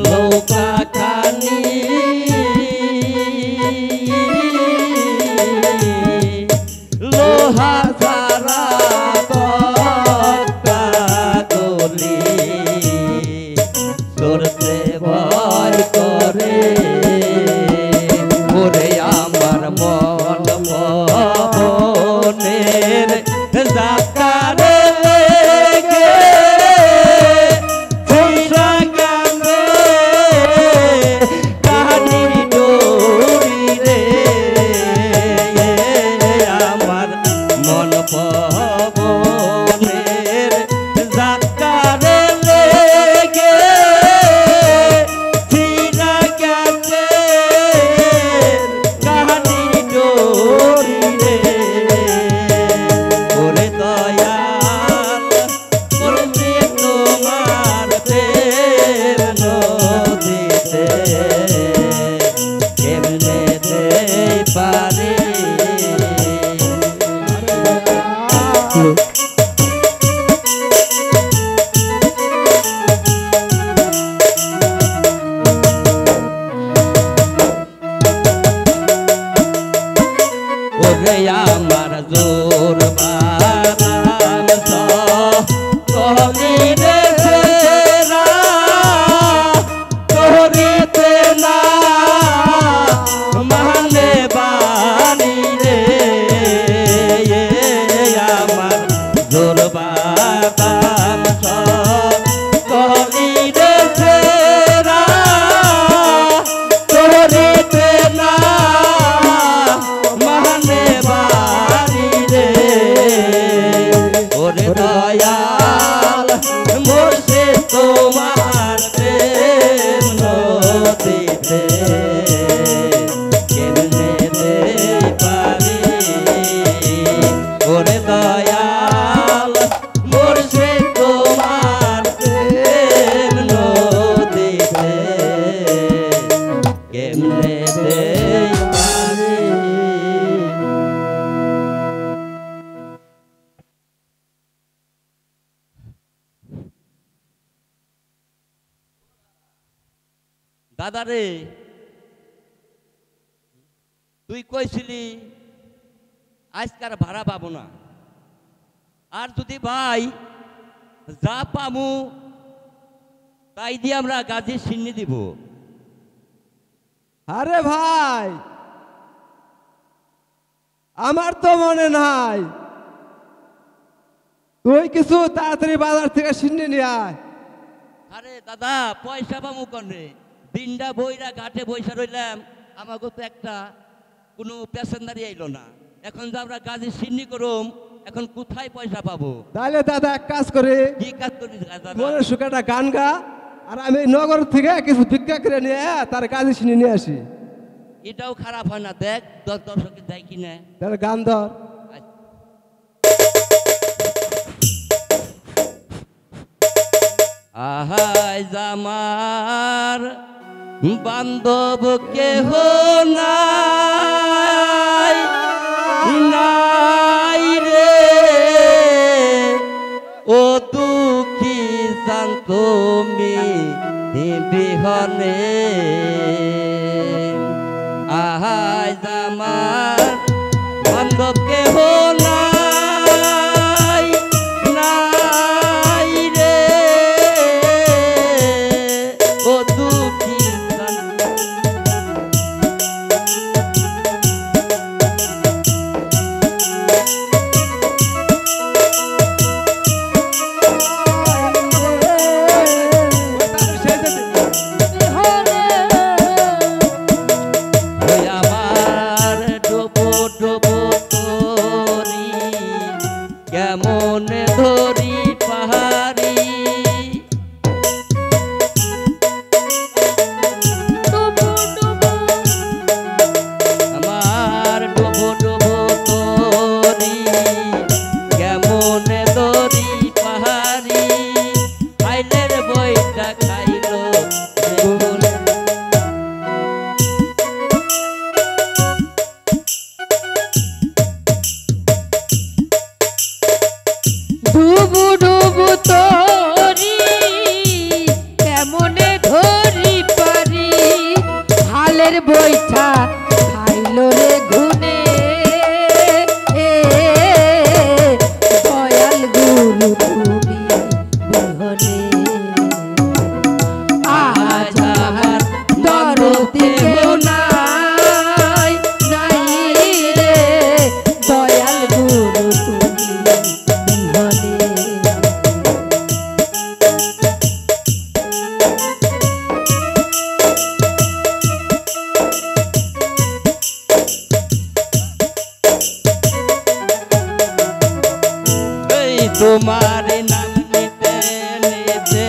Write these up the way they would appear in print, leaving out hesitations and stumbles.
লৌকা খানি লোহা সারা তক্তা গলি করতে ভয় করে ওরে আমার মন ভবনের জাকারে লেগে ফুসা গানে কাহানি ডোরি রে আমার মন ভবনের জাকারে লেগে ফিরা গেছে কাহানি ডোরি রে ওরে দয়াল করবে তোমার প্রেম নদীতে কেমনে পারে ওরে আমার জোর বাদাম কবি রে ফেরা তোরিতে না মানে বাণী রে আমার জোর বাদাম কবি রে ফেরা তোরিতে না মানে বাড়ি রে ওরে দয়াল মোরসে তোমার প্রেম নদীতে কেমনে পারি ওরে দয়াল মোরসে তোমার প্রেম নদীতে কেমনে পারি দাদা রে তুই কইছিলি আজকার ভাড়া পাবো না আর যদি ভাই যা পামু তাই দিয়ে আমরা গাজী সিন্নি দিব আরে ভাই আমার তো মনে নাই তুই কিছু তাড়াতাড়ি বাজার থেকে সিন্নি নিয়ে আয় আরে দাদা পয়সা পামু কনে দিনটা বইরা ঘাটে বইসা রইলাম আমাকে তো একটা কোনো প্যাসেঞ্জারই আইলো না এখন যে আমরা গাজী সিন্নি করুম এখন কোথায় পয়সা পাবো তাহলে দাদা এক কাজ করে কি কাজ করি দাদা মনে সুখে একটা গান গা আর আমি নগর থেকে কিছু ভিক্ষা করে নিয়ে তার গাজী সিন্নি নিয়ে আসি এটাও খারাপ হয় না দেখ দর্শকে দেয় কিনা তাহলে গান ধর আহাই জামার বান্ধব কেহ নাই নাই রে ও দুঃখী শান্তমি বিহনে আহাই জামার বান্ধব কেহ নাই নাই রে ও দুঃখী আমার ডোবো ডোবো তোর এই তোমার নাম নিতে নিতে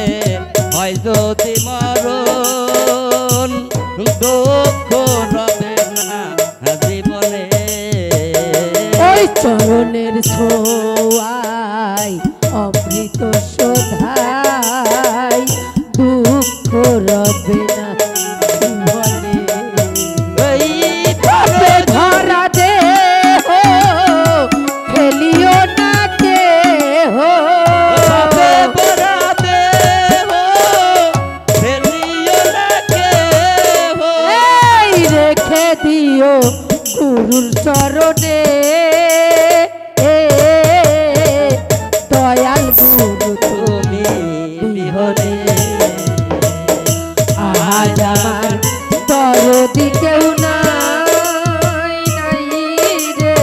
হয় যদি মরণ, দুঃখ রবে না জীবনে। ওই চরণের ছোঁয়ায় অমৃত শোধায় দুঃখ রবে না জীবনে। এই পাপে ভরা দেহ ফেলিও না কেহ, পাপে ভরা দেহ ফেলিও না কেহ। এই রেখে দিও গুরুর চরণে, দয়াল গুরু তুমি বিহনে আজ আমার দরদি কেউ নাই, নাই রে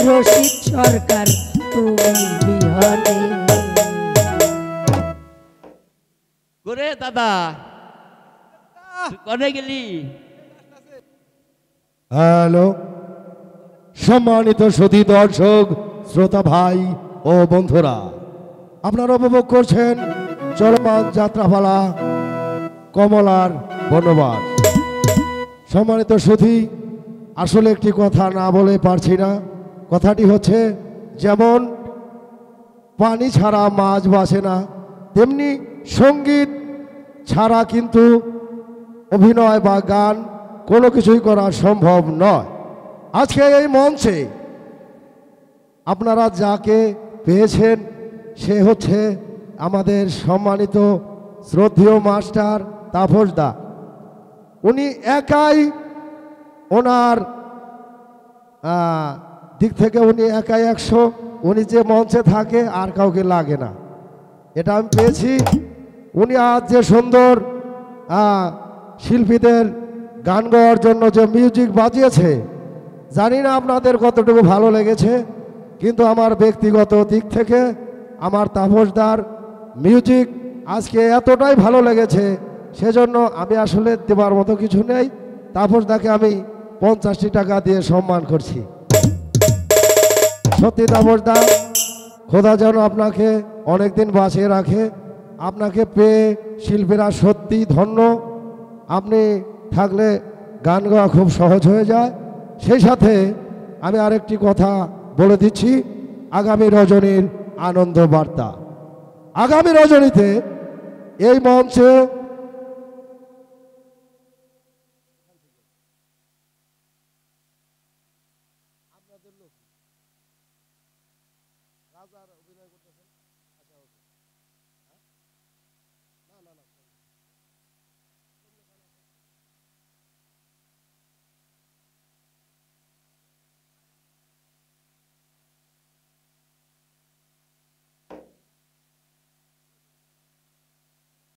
রশিদ সরকার তুমি বিহনে। করে দাদা কনে গেলি? হ্যালো, সম্মানিত সুধী দর্শক, শ্রোতা ভাই ও বন্ধুরা, আপনারা উপভোগ করছেন চলমান যাত্রাপালা কমলার বনবাস। সম্মানিত সুধী, আসলে একটি কথা না বলে পারছি না। কথাটি হচ্ছে, যেমন পানি ছাড়া মাছ বাঁচে না, তেমনি সঙ্গীত ছাড়া কিন্তু অভিনয় বা গান কোনো কিছুই করা সম্ভব নয়। আজকে এই মঞ্চে আপনারা যাকে পেয়েছেন সে হচ্ছে আমাদের সম্মানিত শ্রদ্ধেয় মাস্টার তাপস দা। উনি একাই ওনার দিক থেকে উনি একাই 100। উনি যে মঞ্চে থাকে আর কাউকে লাগে না, এটা আমি পেয়েছি। উনি আজ যে সুন্দর শিল্পীদের গান গাওয়ার জন্য যে মিউজিক বাজিয়েছে, জানি না আপনাদের কতটুকু ভালো লেগেছে, কিন্তু আমার ব্যক্তিগত দিক থেকে আমার তাপসদার মিউজিক আজকে এতটাই ভালো লেগেছে, সেজন্য আমি আসলে দেবার মতো কিছু নেই। তাপসদাকে আমি 50টি টাকা দিয়ে সম্মান করছি। সত্যি তাপসদা, খোদা যেন আপনাকে অনেক দিন বাঁচিয়ে রাখে। আপনাকে পেয়ে শিল্পীরা সত্যি ধন্য। আপনি থাকলে গান গাওয়া খুব সহজ হয়ে যায়। সেই সাথে আমি আরেকটি কথা বলে দিচ্ছি, আগামী রজনীর আনন্দ বার্তা। আগামী রজনীতে এই মঞ্চে